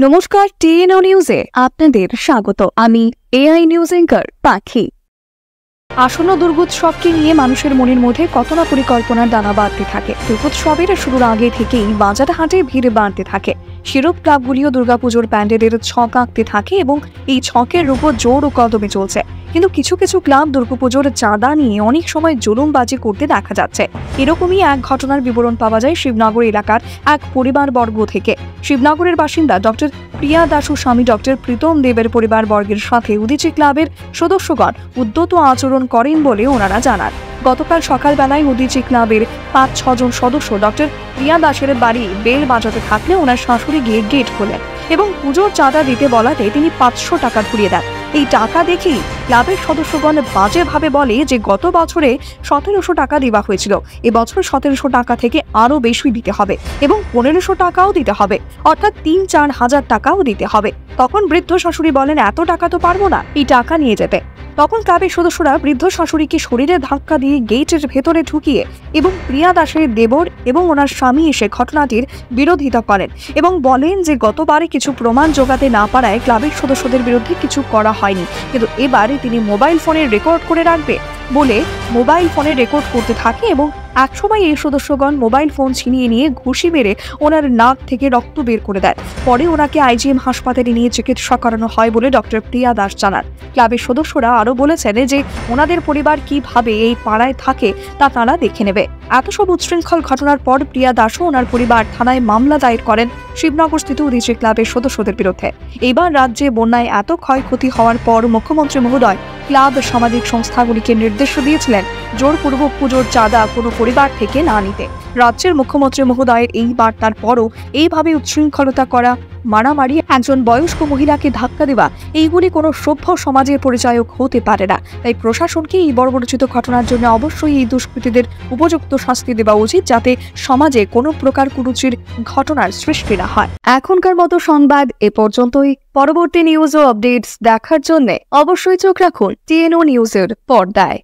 নমস্কার, টিএনও নিউজে আপনাদের স্বাগত। আমি এআই নিউজ অ্যাঙ্কার পাখি। আসন্ন দুর্গোৎসবকে নিয়ে মানুষের মনের মধ্যে কত না পরিকল্পনার দানা বাঁধতে থাকে। দুর্গোৎসবের শুরুর আগে থেকেই বাজার হাটে ভিড় বাড়তে থাকে। শিরোপ ক্লাবগুলিও দুর্গাপুজোর প্যান্ডেলের ছক আঁকতে থাকে এবং এই ছকের উপর জোর ও কদমে চলছে। কিন্তু কিছু কিছু ক্লাব দুর্গাপুজোর চাঁদা নিয়ে অনেক সময় জুলুমবাজি করতে দেখা যাচ্ছে। এরকমই এক ঘটনার বিবরণ পাওয়া যায় শিবনগর এলাকার এক পরিবারবর্গ থেকে। শিবনগরের বাসিন্দা ডক্টর প্রিয়া দাসু স্বামী ডক্টর প্রীতম দেবের পরিবারবর্গের সাথে উদীচী ক্লাবের সদস্যগণ উদ্যত আচরণ করেন বলে ওনারা জানান। গতকাল সকালবেলায় উদীচী ক্লাবের 5-6 জন সদস্য ডক্টর প্রিয়া দাসের বাড়ি বেল বাজাতে থাকলে ওনার শাশুড়ি গিয়ে গেট খোলেন এবং পুজোর চাঁদা দিতে বলাতে তিনি 500 টাকা ধরিয়ে দেন। এই টাকা দেখেই ক্লাবের সদস্যগণ বাজেভাবে বলে যে গত বছরে 1700 টাকা দেওয়া হয়েছিল, এবছর 1700 টাকা থেকে আরো বেশি দিতে হবে এবং 1500 টাকাও দিতে হবে, অর্থাৎ 3-4 হাজার টাকাও দিতে হবে। তখন বৃদ্ধ শাশুড়ি বলেন, এত টাকা তো পারবো না, এই টাকা নিয়ে যেতে। তখন ক্লাবের সদস্যরা বৃদ্ধ শাশুড়িকে শরীরে ধাক্কা দিয়ে গেটের ভেতরে ঢুকিয়ে এবং প্রিয়া দাসের দেবর এবং ওনার স্বামী এসে ঘটনাটির বিরোধিতা করেন এবং বলেন যে গতবারে কিছু প্রমাণ জোগাতে না পারায় ক্লাবের সদস্যদের বিরুদ্ধে কিছু করা হয়নি, কিন্তু এবারে তিনি মোবাইল ফোনে রেকর্ড করে রাখবে বলে মোবাইল ফোনে রেকর্ড করতে থাকে এবং একসময় এই সদস্যগণ মোবাইল ফোন ছিনিয়ে নিয়ে ঘুষি মেরে ওনার নাক থেকে রক্ত বের করে দেয়। পরে ওনাকে আইজিএম হাসপাতালে নিয়ে চিকিৎসা করানো হয় বলে ডক্টর প্রিয়া দাস জানান। ক্লাবের সদস্যরা আরও বলেছেন যে ওনাদের পরিবার কিভাবে এই পাড়ায় থাকে তা তারা দেখে নেবে। এত সব উচ্ছৃঙ্খল ঘটনার পর প্রিয়া দাসও ওনার পরিবার থানায় মামলা দায়ের করেন শিবনগরস্থিত উদীচী ক্লাবের সদস্যদের বিরুদ্ধে। এবার রাজ্যে বন্যায় এত ক্ষয়ক্ষতি হওয়ার পর মুখ্যমন্ত্রী মহোদয় ক্লাব সামাজিক সংস্থাগুলিকে নির্দেশ দিয়েছিলেন জোরপূর্বক পুজোর চাঁদা কোনো পরিবার থেকে না নিতে। রাজ্যের মুখ্যমন্ত্রী মহোদয়ের এই বার্তার পরও এইভাবে উচ্ছৃঙ্খলতা করা, মারামারি, একজন বয়স্ক মহিলাকে ধাক্কা দেওয়া, এইগুলি কোনো সভ্য সমাজের পরিচায়ক হতে পারে না। তাই প্রশাসনকে এই বর্বরোচিত ঘটনার জন্য অবশ্যই এই দুষ্কৃতীদের উপযুক্ত শাস্তি দেওয়া উচিত, যাতে সমাজে কোনো প্রকার কুরুচির ঘটনার সৃষ্টি না হয়। এখনকার মতো সংবাদ এ পর্যন্তই। পরবর্তী নিউজ ও আপডেটস দেখার জন্য অবশ্যই চোখ রাখুন টিএনও নিউজের পর্দায়।